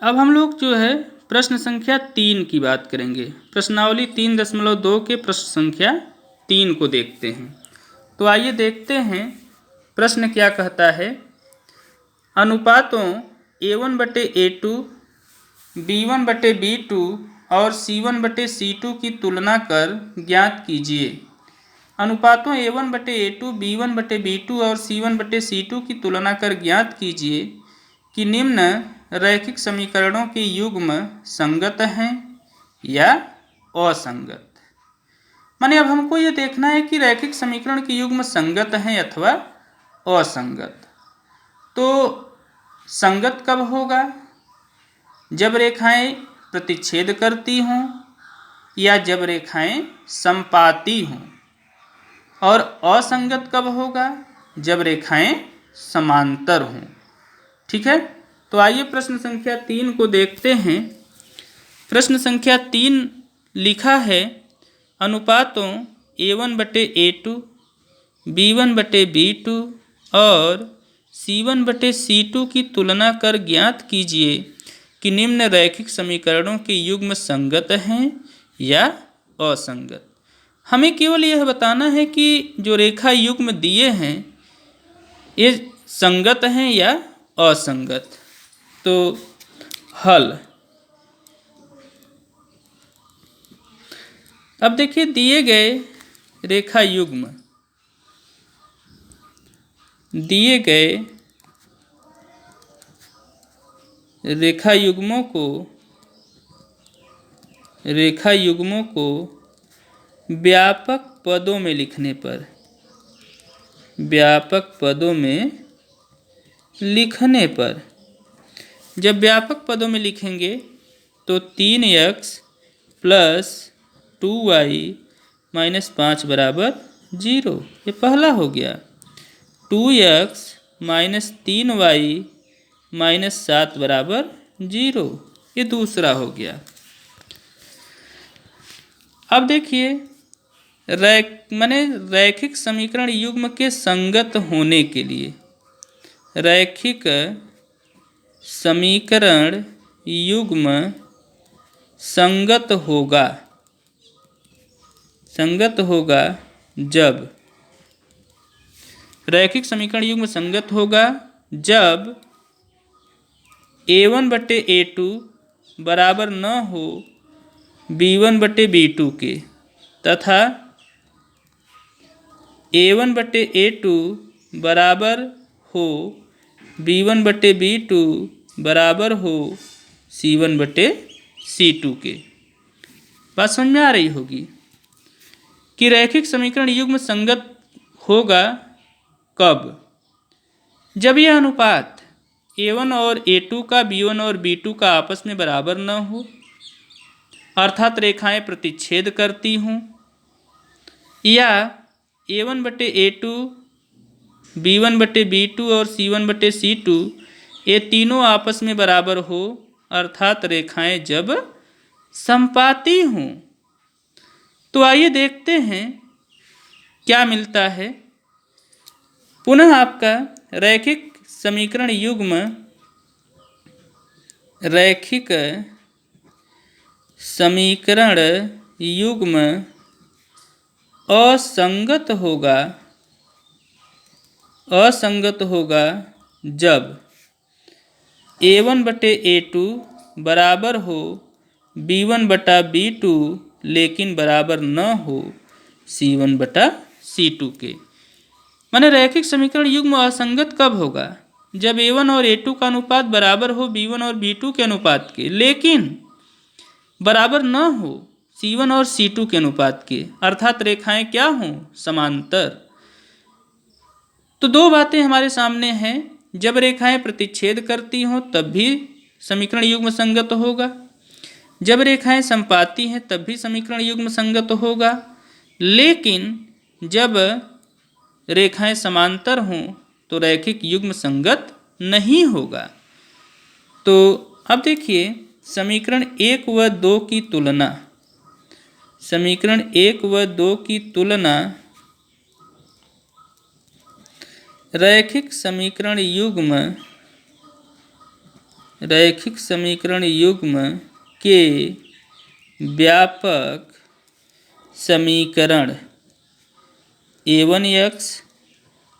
अब हम लोग जो है प्रश्न संख्या 3 की बात करेंगे। प्रश्नावली 3.2 के प्रश्न संख्या 3 को देखते हैं। तो आइए देखते हैं प्रश्न क्या कहता है। अनुपातों A1/A2, B1/B2 और C1/C2 की तुलना कर ज्ञात कीजिए। अनुपातों A1/A2, B1/B2 और C1/C2 की तुलना कर ज्ञात कीजिए कि निम्न रैखिक समीकरणों के युग्म संगत हैं या असंगत। माने अब हमको ये देखना है कि रैखिक समीकरण के युग्म संगत हैं अथवा असंगत। तो संगत कब होगा? जब रेखाएं प्रतिच्छेद करती हों या जब रेखाएं संपाती हों। और असंगत कब होगा? जब रेखाएं समांतर हों। ठीक है, तो आइए प्रश्न संख्या 3 को देखते हैं। प्रश्न संख्या 3 लिखा है, अनुपातों A1/A2, B1/B2 और C1/C2 की तुलना कर ज्ञात कीजिए कि निम्न रैखिक समीकरणों के युग्म संगत हैं या असंगत। हमें केवल यह बताना है कि जो रेखा युग्म दिए हैं ये संगत हैं या असंगत। तो हल। अब देखिए दिए गए रेखा युग्म रेखा युग्मों को व्यापक पदों में लिखने पर जब व्यापक पदों में लिखेंगे तो 3x + 2y - 5 = 0, ये पहला हो गया। 2x - 3y - 7 = 0, ये दूसरा हो गया। अब देखिए रैखिक समीकरण युग्म के संगत होने के लिए रैखिक समीकरण युग्म संगत होगा जब रैखिक समीकरण युग्म संगत होगा जब A1/A2 बराबर न हो B1/B2 के तथा A1/A2 बराबर हो B1/B2 बराबर हो C1/C2 के। बात समझ में आ रही होगी कि रैखिक समीकरण युग्म संगत होगा कब? जब यह अनुपात A1 और A2 का B1 और B2 का आपस में बराबर न हो, अर्थात रेखाएं प्रतिच्छेद करती हों, या A1/A2, B1/B2 और C1/C2 ये तीनों आपस में बराबर हो, अर्थात रेखाएं जब संपाती हों। तो आइए देखते हैं क्या मिलता है। पुनः आपका रैखिक समीकरण युग्म असंगत होगा जब A1/A2 बराबर हो B1/B2 लेकिन बराबर न हो C1/C2 के। माने रैखिक समीकरण युग्म असंगत कब होगा? जब A1 और A2 का अनुपात बराबर हो B1 और B2 के अनुपात के, लेकिन बराबर न हो C1 और C2 के अनुपात के, अर्थात रेखाएं क्या हों? समांतर। तो दो बातें हमारे सामने हैं। जब रेखाएं प्रतिच्छेद करती हों तब भी समीकरण युग्म संगत होगा, जब रेखाएं संपाती हैं तब भी समीकरण युग्म संगत होगा, लेकिन जब रेखाएं समांतर हों तो रैखिक युग्म संगत नहीं होगा। तो अब देखिए समीकरण 1 व 2 की तुलना रैखिक समीकरण युग्म रैखिक समीकरण युग्म के व्यापक समीकरण a1x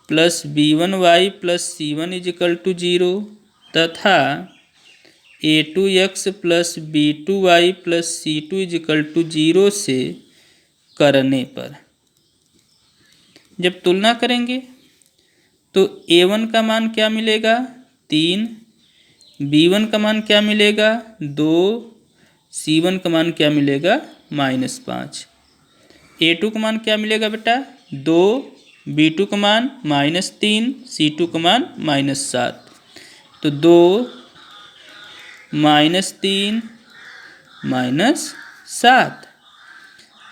plus b1y plus c1 is equal to 0 तथा a2x plus b2y plus c2 is equal to 0 से करने पर जब तुलना करेंगे तो a1 का मान क्या मिलेगा 3, b1 का मान क्या मिलेगा 2, c1 का मान क्या मिलेगा -5। a2 का मान क्या मिलेगा बेटा 2, b2 का मान -3, c2 का मान -7। तो 2 -3 -7।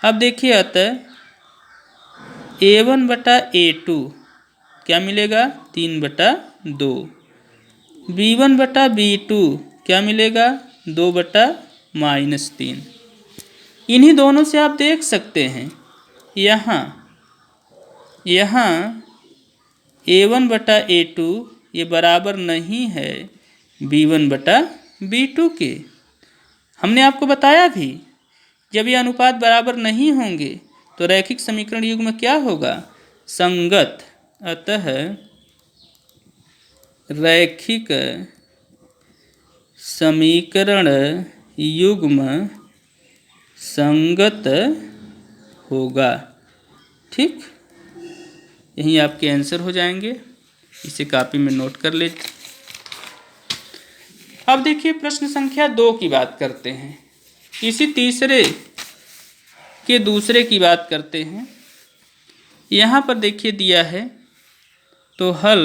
अब देखिए अतः a1 बटा a2 क्या मिलेगा 3/2, b1 बटा b2 क्या मिलेगा 2/-3। इन्हीं दोनों से आप देख सकते हैं यहाँ a1 बटा a2 ये बराबर नहीं है b1 बटा b2 के। हमने आपको बताया भी जब ये अनुपात बराबर नहीं होंगे तो रैखिक समीकरण युग्म क्या होगा संगत। अतः रैखिक समीकरण युग्म संगत होगा। ठीक, यही आपके आंसर हो जाएंगे, इसे कॉपी में नोट कर ले। अब देखिए प्रश्न संख्या 2 की बात करते हैं, इसी तीसरे के दूसरे की बात करते हैं। यहाँ पर देखिए दिया है तो हल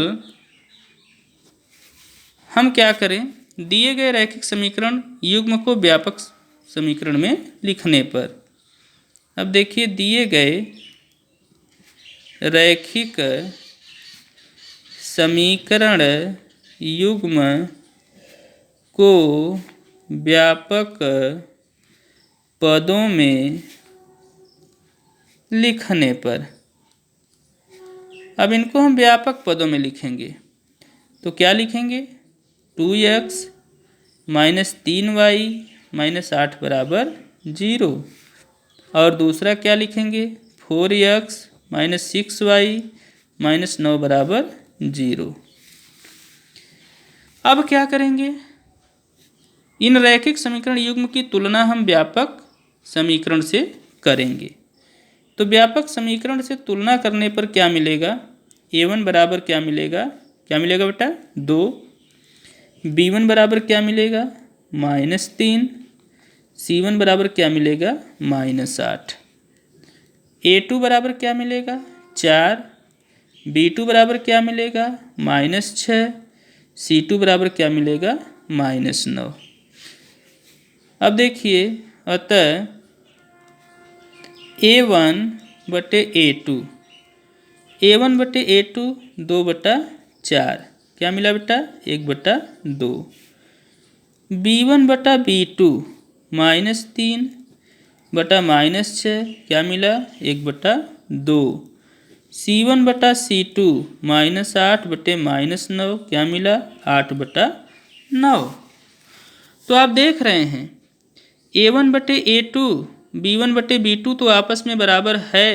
हम क्या करें, दिए गए रैखिक समीकरण युग्म को व्यापक समीकरण में लिखने पर। अब देखिए दिए गए रैखिक समीकरण युग्म को व्यापक पदों में लिखने पर, अब इनको हम व्यापक पदों में लिखेंगे तो क्या लिखेंगे 2x - 3y - 8 बराबर 0। और दूसरा क्या लिखेंगे 4x - 6y - 9 बराबर 0। अब क्या करेंगे, इन रैखिक समीकरण युग्म की तुलना हम व्यापक समीकरण से करेंगे। तो व्यापक समीकरण से तुलना करने पर क्या मिलेगा, a1 बराबर क्या मिलेगा बेटा 2, b1 बराबर क्या मिलेगा -3, c1 बराबर क्या मिलेगा -8, a2 बराबर क्या मिलेगा 4, b2 बराबर क्या मिलेगा -6, c2 बराबर क्या मिलेगा -9। अब देखिए अतः a1 बटे a2, a1 बटे a2 2/4 क्या मिला बेटा 1/2, b1 बटा b2 -3 बटा -6 क्या मिला 1/2, c1 बटा c2 -8 बटे -9 क्या मिला 8/9। तो आप देख रहे हैं a1 बटे a2 b1 बटे b2 तो आपस में बराबर है,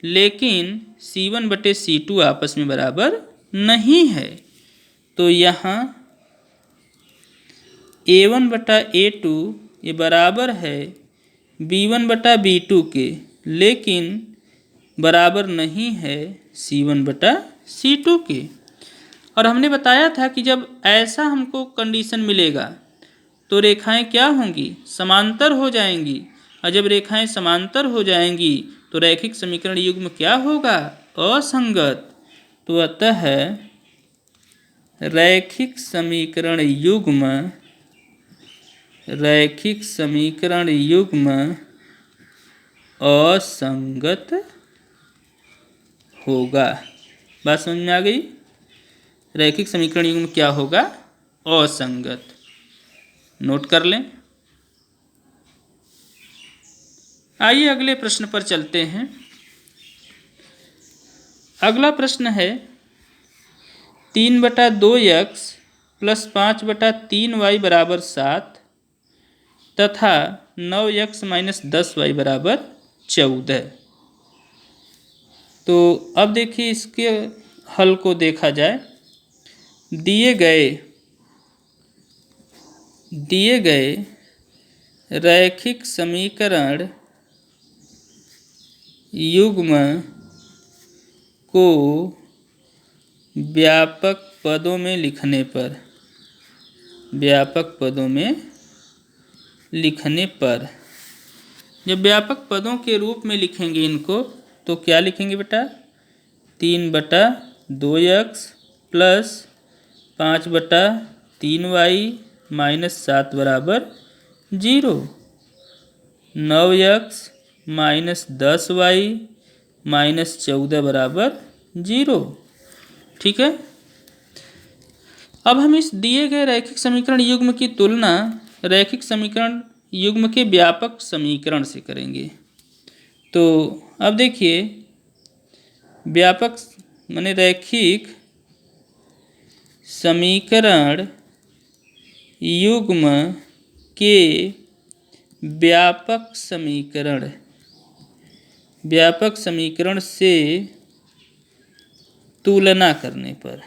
लेकिन c1 बटे c2 आपस में बराबर नहीं है। तो यहाँ a1 बटा a2 ये बराबर है b1 बटा b2 के, लेकिन बराबर नहीं है c1 बटा c2 के। और हमने बताया था कि जब ऐसा हमको कंडीशन मिलेगा तो रेखाएं क्या होंगी समांतर हो जाएंगी, और जब रेखाएं समांतर हो जाएंगी तो रैखिक समीकरण युग्म क्या होगा असंगत। तो अतः रैखिक समीकरण युग्म असंगत होगा। बात समझ में आ गई, रैखिक समीकरण युग्म क्या होगा असंगत, नोट कर लें। आइए अगले प्रश्न पर चलते हैं। अगला प्रश्न है 3/2x प्लस 5/3y बराबर 7 तथा 9x माइनस 10y बराबर 14। तो अब देखिए इसके हल को देखा जाए। दिए गए रैखिक समीकरण युग्म को व्यापक पदों में लिखने पर जब व्यापक पदों के रूप में लिखेंगे इनको तो क्या लिखेंगे बेटा? 3/2x प्लस 5/3y माइनस 7 बराबर 0, 9x माइनस 10y माइनस 14 बराबर 0। ठीक है। अब हम इस दिए गए रैखिक समीकरण युग्म की तुलना रैखिक समीकरण युग्म के व्यापक समीकरण से करेंगे। तो अब देखिए व्यापक माने रैखिक समीकरण युग्म के व्यापक समीकरण से तुलना करने पर,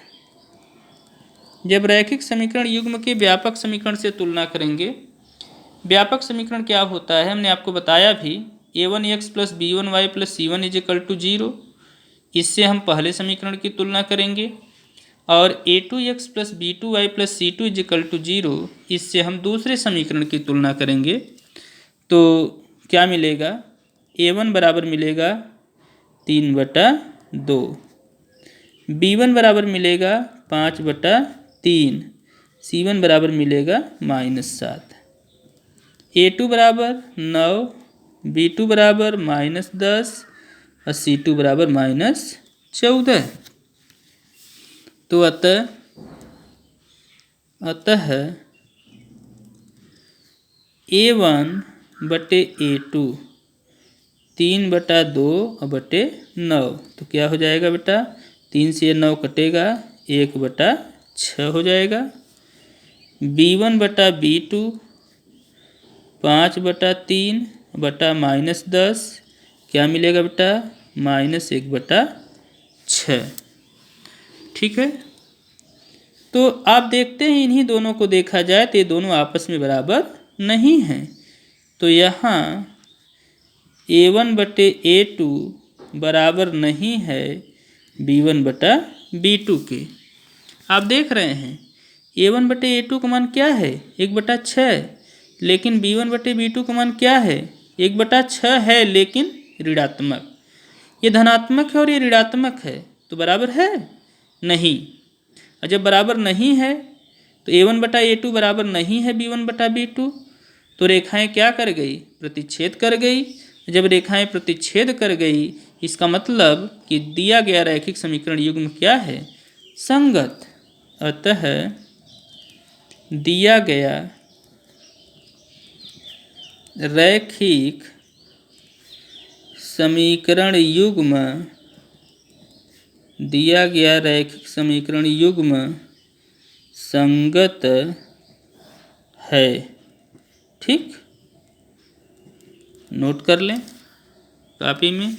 जब रैखिक समीकरण युग्म के व्यापक समीकरण से तुलना करेंगे, व्यापक समीकरण क्या होता है हमने आपको बताया भी, a1x plus b1y plus c1 is equal to 0। इससे हम पहले समीकरण की तुलना करेंगे। और a2x plus b2y plus c2 is equal to 0, इससे हम दूसरे समीकरण की तुलना करेंगे। तो क्या मिलेगा? a1 बराबर मिलेगा 3/2, b1 बराबर मिलेगा 5/3, c1 बराबर मिलेगा -7, a2 बराबर 9, b2 बराबर -10 और c2 बराबर -14। तो अतः a1/a2 3/2/9। तो क्या हो जाएगा बेटा? 3 से 9 कटेगा, 1/6 हो जाएगा। b1/b2 5/3/-10 क्या मिलेगा बेटा? -1/6। ठीक है। तो आप देखते हैं इन्हीं दोनों को देखा जाए तो ये दोनों आपस में बराबर नहीं हैं। तो यहाँ a1/a2 बराबर नहीं है b1/b2 के। आप देख रहे हैं a1/a2 का मान क्या है? 1/6, लेकिन b1/b2 का मान क्या है? 1/6 है लेकिन ऋणात्मक। ये धनात्मक है और ये ऋणात्मक है, तो बराबर है नहीं। और जब बराबर नहीं है तो a1/a2 बराबर नहीं है b1/b2, तो रेखाएं क्या कर गई? प्रतिच्छेद कर गई। जब रेखाएं प्रतिच्छेद कर गई, इसका मतलब कि दिया गया रैखिक समीकरण युग्म क्या है? संगत। अतः दिया गया रैखिक समीकरण युग्म संगत है। ठीक, नोट कर लें कॉपी में।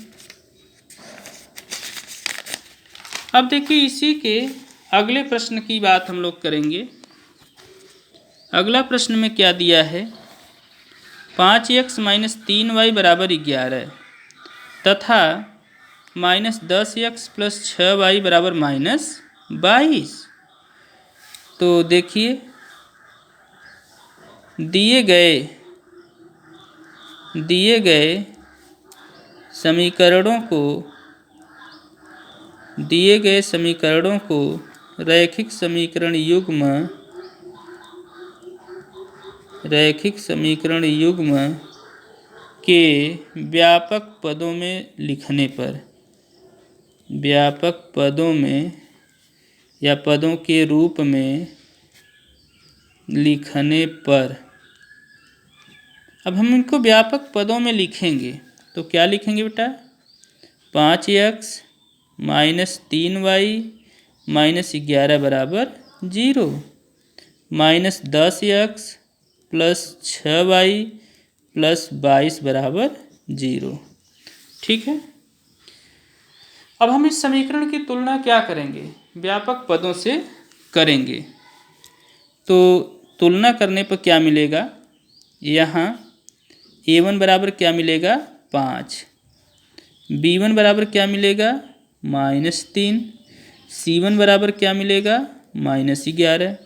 अब देखिए इसी के अगले प्रश्न की बात हम लोग करेंगे। अगला प्रश्न में क्या दिया है? 5x माइनस 3y बराबर 11 तथा -10x प्लस 6y बराबर -22। तो देखिए दिए गए समीकरणों को रैखिक समीकरण युग्म के व्यापक पदों में लिखने पर, व्यापक पदों में या पदों के रूप में लिखने पर, अब हम इनको व्यापक पदों में लिखेंगे तो क्या लिखेंगे बेटा? 5x माइनस 3y माइनस 11 बराबर 0। -10x प्लस 6y प्लस 22 बराबर 0। ठीक है। अब हम इस समीकरण की तुलना क्या करेंगे? व्यापक पदों से करेंगे। तो तुलना करने पर क्या मिलेगा? यहाँ a1 बराबर क्या मिलेगा? 5। b1 बराबर क्या मिलेगा? -3। c1 बराबर क्या मिलेगा? -11।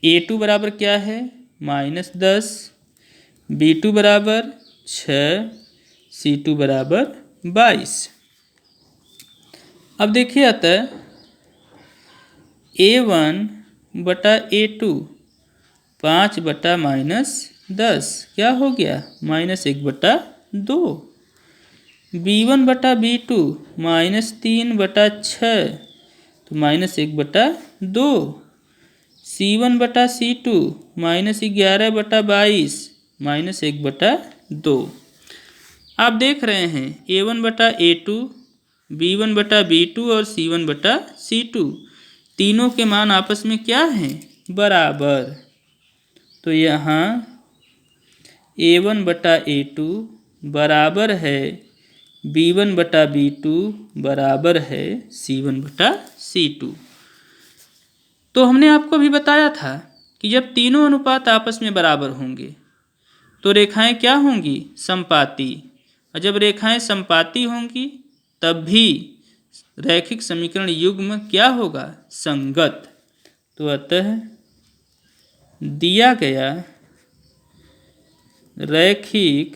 a2 बराबर क्या है? -10। b2 बराबर 6। c2 बराबर 22। अब देखिए अतः a1 बटा a2 5 बटा -10 क्या हो गया? -1 बटा 2। b1 बटा b2 -3 बटा 6 तो -1 बटा 2। c1 बटा c2 -11 बटा 22 -1 बटा 2। आप देख रहे हैं a1 बटा a2, b1 बटा b2 और c1 बटा c2 तीनों के मान आपस में क्या हैं? बराबर। तो यहाँ a1 बटा a2 बराबर है b1 बटा b2 बराबर है c1 बटा c2। तो हमने आपको अभी बताया था कि जब तीनों अनुपात आपस में बराबर होंगे तो रेखाएं क्या होंगी? समपाती। और जब रेखाएं समपाती होंगी तब भी रैखिक समीकरण युग्म क्या होगा? संगत। तो अतः दिया गया रैखिक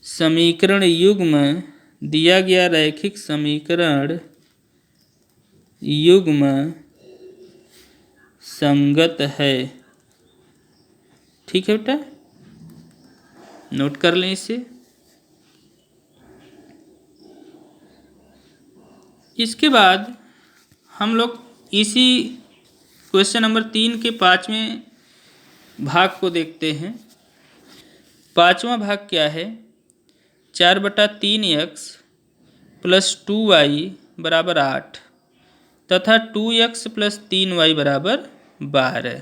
समीकरण युग्म संगत है। ठीक है बेटा, नोट कर लें इसे। इसके बाद हम लोग इसी क्वेश्चन नंबर 3 के 5वें भाग को देखते हैं। 5वां भाग क्या है? 4/3x प्लस 2y बराबर 8 तथा 2x प्लस 3y बराबर 12।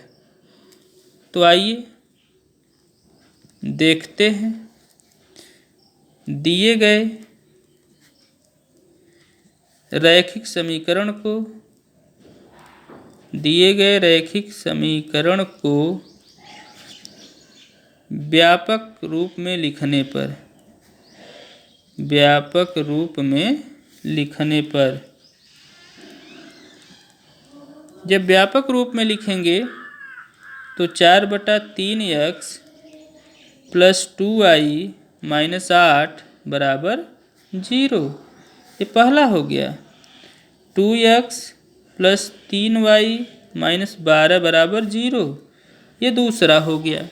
तो आइए देखते हैं दिए गए रैखिक समीकरण को व्यापक रूप में लिखने पर जब व्यापक रूप में लिखेंगे तो 4/3x प्लस 2y माइनस 8 बराबर 0। ये पहला हो गया। 2x प्लस 3y माइनस 12 बराबर 0, ये दूसरा हो गया।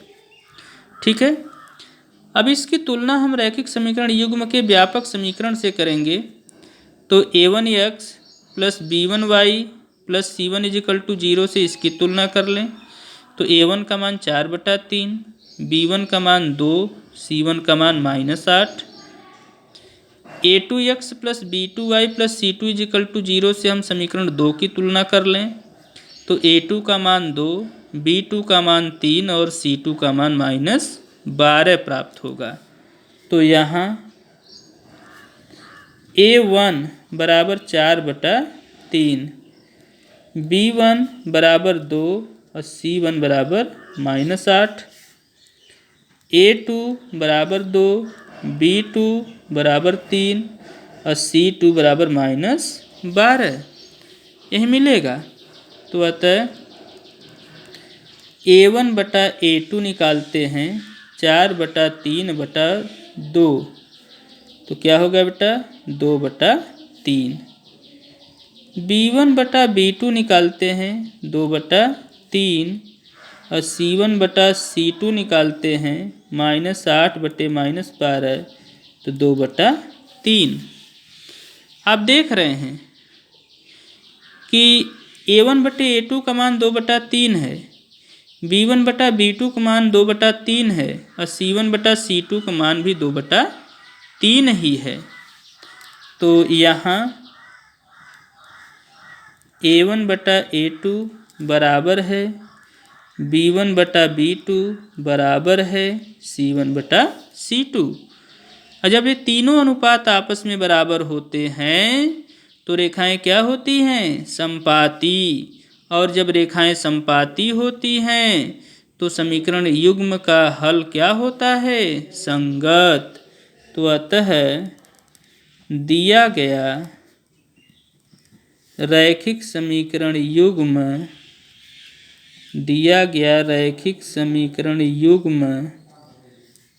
ठीक है। अब इसकी तुलना हम रैखिक समीकरण युग्म के व्यापक समीकरण से करेंगे। तो a1x plus b1y plus c1 = 0 से इसकी तुलना कर लें। तो a1 का मान 4/3, b1 का मान 2, c1 का मान -8। a2x plus b2y plus c2 = 0 से हम समीकरण 2 की तुलना कर लें। तो a2 का मान 2, b2 का मान 3 और c2 का मान -12 प्राप्त होगा। तो यहाँ a1 बराबर 4/3, b1 बराबर 2 और c1 बराबर -8, a2 बराबर 2, b2 बराबर 3 और c2 बराबर -12 यही मिलेगा। तो अतः a1 बटा a2 निकालते हैं 4/3/2 तो क्या होगा बेटा? 2/3। b1 बटा b2 निकालते हैं 2/3 और c1 बटा c2 निकालते हैं -8 बटे -12 तो 2/3। आप देख रहे हैं कि a1 बटे a2 का मान 2/3 है, b1 बटा b2 का मान 2/3 है और c1 बटा c2 का मान भी 2/3 ही है। तो यहाँ a1 बटा a2 बराबर है B1/B2 बराबर है C1/C2। और जब ये तीनों अनुपात आपस में बराबर होते हैं तो रेखाएं क्या होती हैं? समपाती। और जब रेखाएं समपाती होती हैं तो समीकरण युग्म का हल क्या होता है? संगत। तो अतः दिया गया रैखिक समीकरण युग्म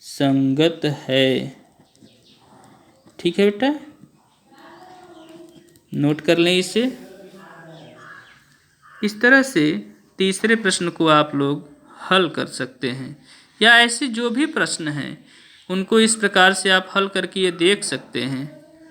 संगत है। ठीक है बेटा, नोट कर लें इसे। इस तरह से तीसरे प्रश्न को आप लोग हल कर सकते हैं, या ऐसे जो भी प्रश्न हैं उनको इस प्रकार से आप हल करके ये देख सकते हैं